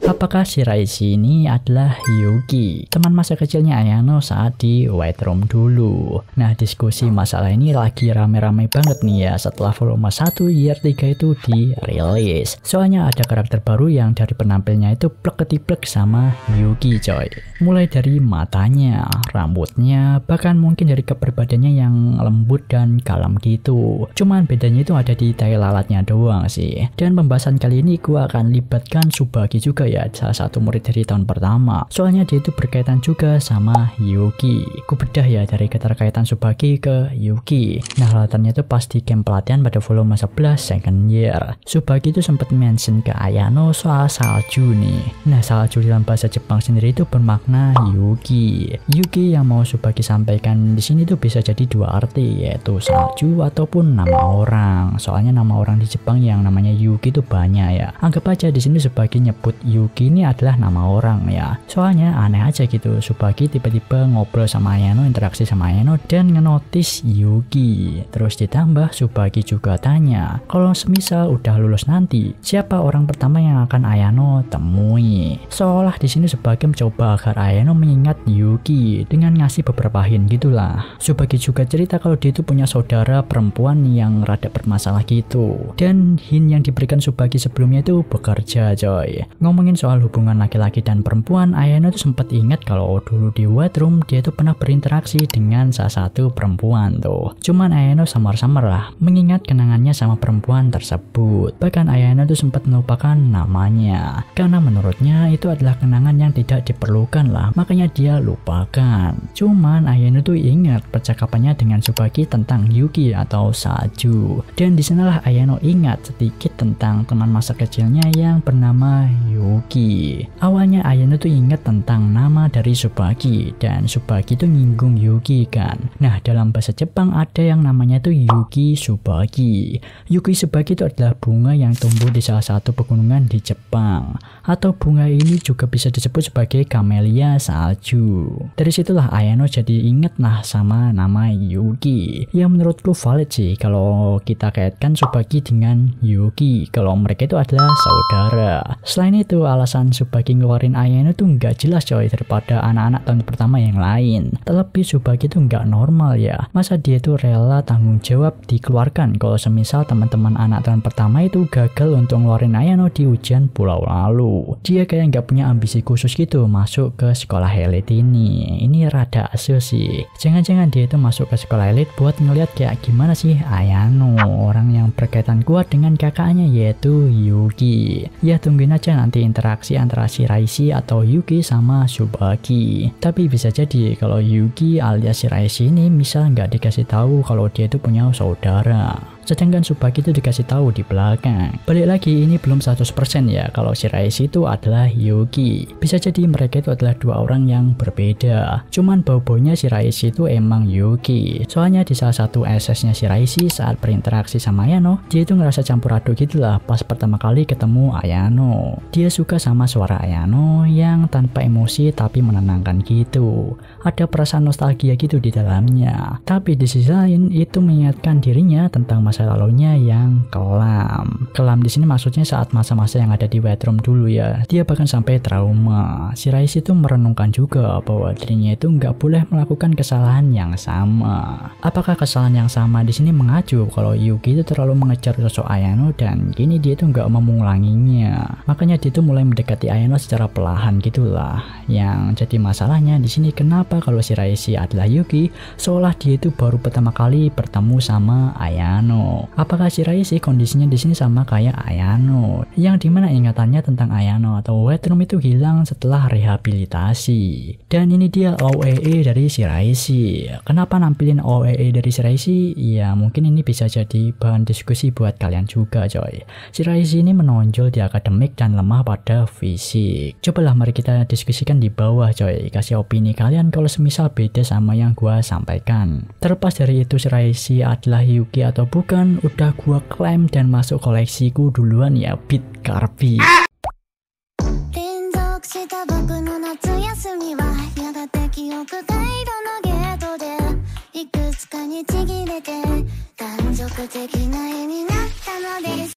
Apakah Shiraishi ini adalah Yuki, teman masa kecilnya Ayano saat di White Room dulu? Nah, diskusi masalah ini lagi rame-rame banget nih ya setelah volume 1 Year 3 itu dirilis. Soalnya ada karakter baru yang dari penampilnya itu plek-ketiplek sama Yuki coy. Mulai dari matanya, rambutnya, bahkan mungkin dari kepribadiannya yang lembut dan kalem gitu. Cuman bedanya itu ada di tai lalatnya doang sih. Dan pembahasan kali ini gua akan libatkan Tsubaki juga ya, salah satu murid dari tahun pertama. Soalnya dia itu berkaitan juga sama Yuki. Ku bedah ya dari keterkaitan Tsubaki ke Yuki. Nah, latarnya itu pas di camp pelatihan pada volume 11 second year. Tsubaki itu sempat mention ke Ayano soal salju nih. Nah, salju dalam bahasa Jepang sendiri itu bermakna Yuki. Yuki yang mau Tsubaki sampaikan di sini tuh bisa jadi dua arti, yaitu salju ataupun nama orang. Soalnya nama orang di Jepang yang namanya Yuki itu banyak ya. Anggap aja di sini Tsubaki nyebut Yuki ini adalah nama orang ya. Soalnya aneh aja gitu, Tsubaki tiba-tiba ngobrol sama Ayano, interaksi sama Ayano dan ngenotis Yuki. Terus ditambah Tsubaki juga tanya, kalau semisal udah lulus nanti, siapa orang pertama yang akan Ayano temui? Seolah di sini Tsubaki mencoba agar Ayano mengingat Yuki dengan ngasih beberapa hint gitulah. Tsubaki juga cerita kalau dia itu punya saudara perempuan yang rada bermasalah gitu. Dan hint yang diberikan Tsubaki sebelumnya itu bekerja coy. Ngomongin soal hubungan laki-laki dan perempuan, Ayano tuh sempat ingat kalau dulu di White Room dia tuh pernah berinteraksi dengan salah satu perempuan tuh. Cuman Ayano samar-samar lah mengingat kenangannya sama perempuan tersebut. Bahkan Ayano tuh sempat melupakan namanya karena menurutnya itu adalah kenangan yang tidak diperlukan lah, makanya dia lupakan. Cuman Ayano tuh ingat percakapannya dengan Tsubaki tentang Yuki atau salju. Dan disanalah Ayano ingat sedikit tentang teman masa kecilnya yang bernama Yuki. Awalnya Ayano tuh ingat tentang nama dari Tsubaki dan Tsubaki tuh nyinggung Yuki kan. Nah, dalam bahasa Jepang ada yang namanya tuh Yuki Tsubaki. Yuki Tsubaki itu adalah bunga yang tumbuh di salah satu pegunungan di Jepang. Atau bunga ini juga bisa disebut sebagai Camellia salju. Dari situlah Ayano jadi inget nah sama nama Yuki. Ya menurutku valid sih kalau kita kaitkan Tsubaki dengan Yuki, kalau mereka itu adalah saudara. Selain itu alasan Tsubaki ngeluarin Ayano tuh nggak jelas coy daripada anak-anak tahun pertama yang lain. Terlebih Tsubaki tuh nggak normal ya. Masa dia tuh rela tanggung jawab dikeluarkan kalau semisal teman-teman anak tahun pertama itu gagal untuk ngeluarin Ayano di ujian pulau lalu. Dia kayak nggak punya ambisi khusus gitu masuk ke sekolah elit ini. Ini rada asu sih. Jangan-jangan dia itu masuk ke sekolah elit buat ngeliat kayak gimana sih Ayano, orang yang berkaitan kuat dengan kakaknya yaitu Yuki. Ya tungguin aja nanti interaksi antara Shiraishi atau Yuki sama Tsubaki. Tapi bisa jadi kalau Yuki alias Shiraishi ini misal nggak dikasih tahu kalau dia itu punya saudara. Sedangkan Tsubaki itu dikasih tahu di belakang. Balik lagi, ini belum 100% ya kalau Shiraishi itu adalah Yuki. Bisa jadi mereka itu adalah dua orang yang berbeda. Cuman bau-baunya Shiraishi itu emang Yuki. Soalnya di salah satu SS-nya Shiraishi saat berinteraksi sama Ayano, dia itu ngerasa campur aduk gitulah pas pertama kali ketemu Ayano. Dia suka sama suara Ayano yang tanpa emosi tapi menenangkan gitu. Ada perasaan nostalgia gitu di dalamnya. Tapi di sisi lain itu mengingatkan dirinya tentang masa lalunya yang kelam. Kelam di sini maksudnya saat masa-masa yang ada di White Room dulu ya. Dia bahkan sampai trauma. Shiraishi itu merenungkan juga bahwa dirinya itu nggak boleh melakukan kesalahan yang sama. Apakah kesalahan yang sama di sini mengacu kalau Yuki itu terlalu mengejar sosok Ayano dan kini dia itu nggak mau mengulanginya. Makanya dia itu mulai mendekati Ayano secara perlahan gitulah. Yang jadi masalahnya di sini kenapa kalau Shiraishi adalah Yuki, seolah dia itu baru pertama kali bertemu sama Ayano. Apakah Shiraishi kondisinya di sini sama kayak Ayano, yang dimana ingatannya tentang Ayano atau White Room itu hilang setelah rehabilitasi. Dan ini dia OEE dari Shiraishi. Kenapa nampilin OEE dari Shiraishi? Ya mungkin ini bisa jadi bahan diskusi buat kalian juga coy. Shiraishi ini menonjol di akademik dan lemah pada fisik. Cobalah mari kita diskusikan di bawah coy. Kasih opini kalian kalau semisal beda sama yang gua sampaikan. Terlepas dari itu Shiraishi adalah Yuki atau bukan, udah gua klaim dan masuk koleksiku duluan ya, Beat Carby. した僕の夏休みはやがて記憶回路のゲートでいくつかにちぎれて断続的な絵になったのです